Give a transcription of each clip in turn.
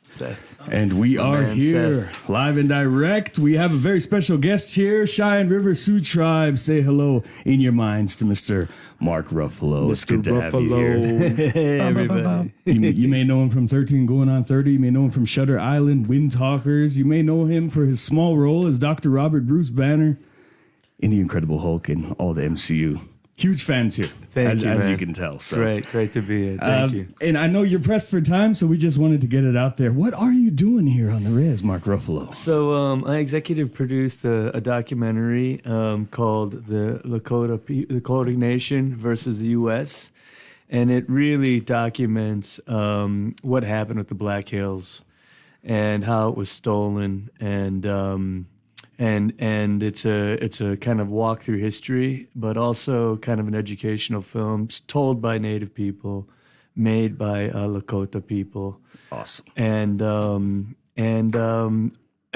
Seth. And we are here, Seth. live and direct. We have a very special guest here, Cheyenne River Sioux Tribe. Say hello in your minds to Mr. Mark Ruffalo. It's good to have you here. Hey, everybody. You may know him from 13 Going on 30. You may know him from Shutter Island, Wind Talkers. You may know him for his small role as Dr. Robert Bruce Banner in The Incredible Hulk and all the MCU. Huge fans here, as you can tell. So Great to be here. Thank you. And I know you're pressed for time, so we just wanted to get it out there. What are you doing here on the Riz, Mark Ruffalo? So I executive produced a documentary called The Lakota Nation versus the U.S., and it really documents what happened with the Black Hills and how it was stolen, and it's a kind of walk through history, but also kind of an educational film told by Native people, made by Lakota people. Awesome. And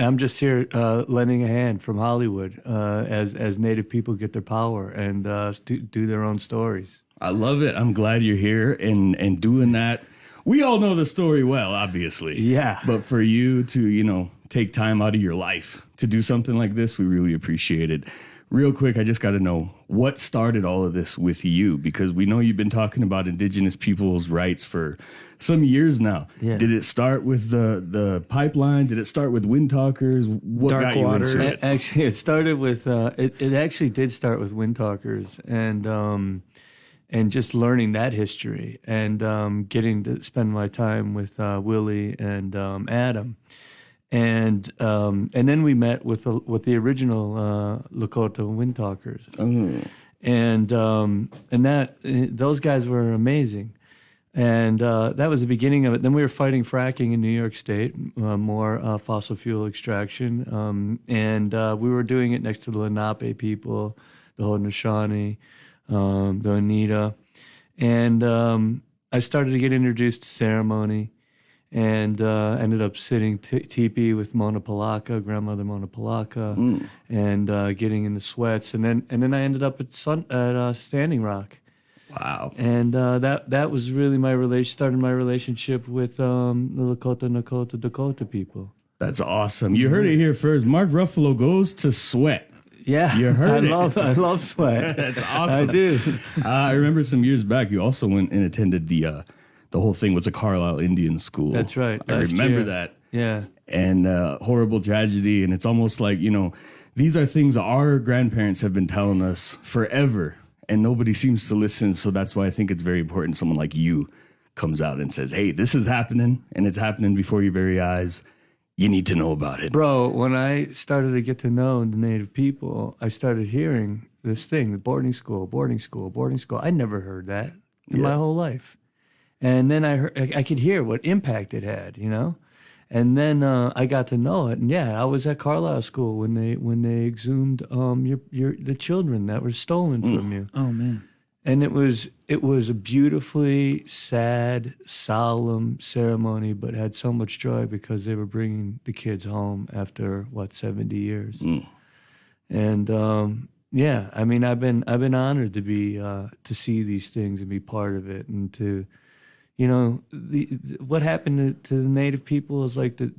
I'm just here lending a hand from Hollywood as Native people get their power and do their own stories. I love it. I'm glad you're here and doing that. We all know the story well, obviously. Yeah. But for you to, take time out of your life to do something like this, we really appreciate it. Real quick, I just got to know what started all of this with you, because we know you've been talking about Indigenous people's rights for some years now. Yeah. Did it start with the pipeline? Did it start with Wind Talkers? What Dark got you Water. into it? Actually, it started with it actually did start with Wind Talkers and just learning that history and getting to spend my time with Willie and Adam. And then we met with the original Lakota Wind Talkers, and those guys were amazing, and that was the beginning of it. Then we were fighting fracking in New York State, more fossil fuel extraction, and we were doing it next to the Lenape people, the Haudenosaunee, the Oneida, and I started to get introduced to ceremony. And ended up sitting teepee with Mona Palaka, grandmother Mona Palaka, and getting in the sweats, and then I ended up at Standing Rock. Wow! And that was really started my relationship with the Lakota, Dakota people. That's awesome. You heard it here first. Mark Ruffalo goes to sweat. Yeah, you heard it. I love sweat. That's awesome. I do. I remember some years back, you also went and attended the whole thing was a Carlisle Indian school. That's right. I remember that. Yeah. And horrible tragedy. And it's almost like, these are things our grandparents have been telling us forever, and nobody seems to listen. So that's why I think it's very important someone like you comes out and says, hey, this is happening, and it's happening before your very eyes. You need to know about it. Bro, when I started to get to know the Native people, I started hearing this thing, the boarding school. I never heard that in my whole life. And then I could hear what impact it had, and then I got to know it. And I was at Carlisle School when they exhumed the children that were stolen from you. Oh man! And it was a beautifully sad, solemn ceremony, but had so much joy because they were bringing the kids home after 70 years. And I mean, I've been honored to be to see these things and be part of it, and to. What happened to the Native people is like the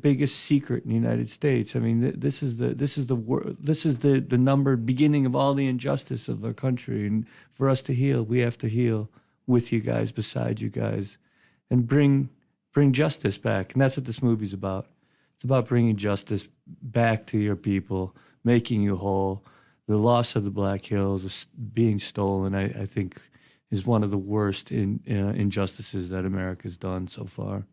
biggest secret in the United States. I mean, this is the numbered beginning of all the injustice of our country. And for us to heal, we have to heal with you guys, beside you guys, and bring justice back. And that's what this movie's about. It's about bringing justice back to your people, making you whole. The loss of the Black Hills, being stolen, I think, is one of the worst injustices that America's done so far.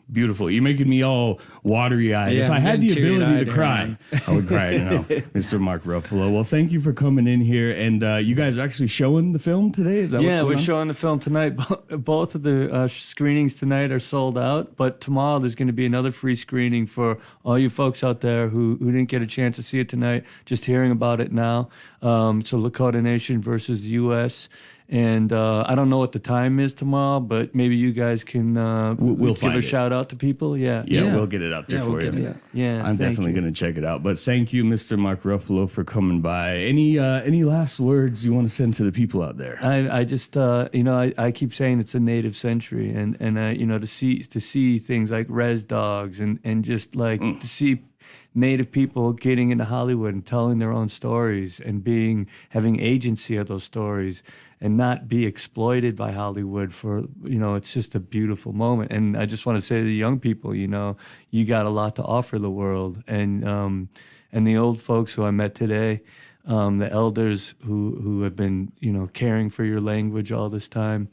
Beautiful. You're making me all watery-eyed. Yeah, if I had the ability to cry, yeah. I would cry Mr. Mark Ruffalo. Well, thank you for coming in here. And you guys are actually showing the film today? Is that what's going we're on? showing the film tonight. Both of the screenings tonight are sold out, but tomorrow there's going to be another free screening for all you folks out there who didn't get a chance to see it tonight, just hearing about it now. So Lakota Nation versus the U.S., And I don't know what the time is tomorrow, but maybe you guys can We'll give find a it. shout out to people. Yeah. Yeah, we'll get it up there Yeah, for we'll you. get it. Yeah. I'm thank definitely you. going to check it out. But thank you, Mr. Mark Ruffalo, for coming by. Any last words you want to send to the people out there? I just I keep saying it's a native century, and to see things like res dogs and just like to see native people getting into Hollywood and telling their own stories and having agency of those stories and not be exploited by Hollywood for it's just a beautiful moment. And I just want to say to the young people, you got a lot to offer the world, and the old folks who I met today. The elders who have been, caring for your language all this time.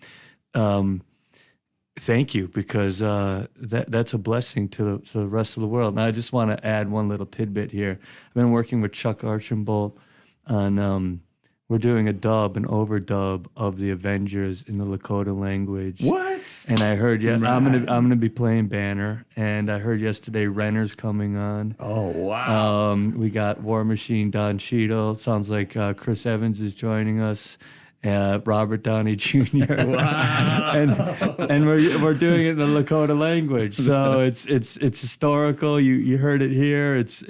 Thank you, because that's a blessing to the rest of the world. And I just want to add one little tidbit here. I've been working with Chuck Archambault on we're doing an overdub of the Avengers in the Lakota language. What? And I heard I'm gonna be playing Banner, and I heard yesterday Renner's coming on. Oh, wow. We got War Machine Don Cheadle. Sounds like Chris Evans is joining us. Robert Downey Jr. Wow. and we're doing it in the Lakota language, so it's historical. You heard it here. It's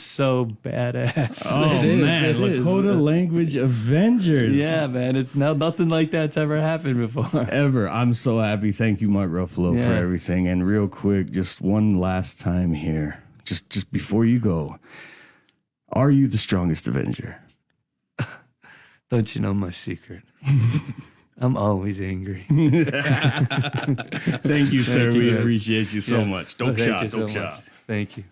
so badass. Oh, man. Lakota language Avengers. Yeah, man. It's nothing like that's ever happened before. Ever. I'm so happy. Thank you, Mark Ruffalo, for Yeah. everything. And real quick, just one last time here, just before you go, are you the strongest Avenger? Don't you know my secret? I'm always angry. Thank you, sir. Thank you, We guys. appreciate you so Yeah. much. Don't Thank shot. you so Don't much. shot. Thank you.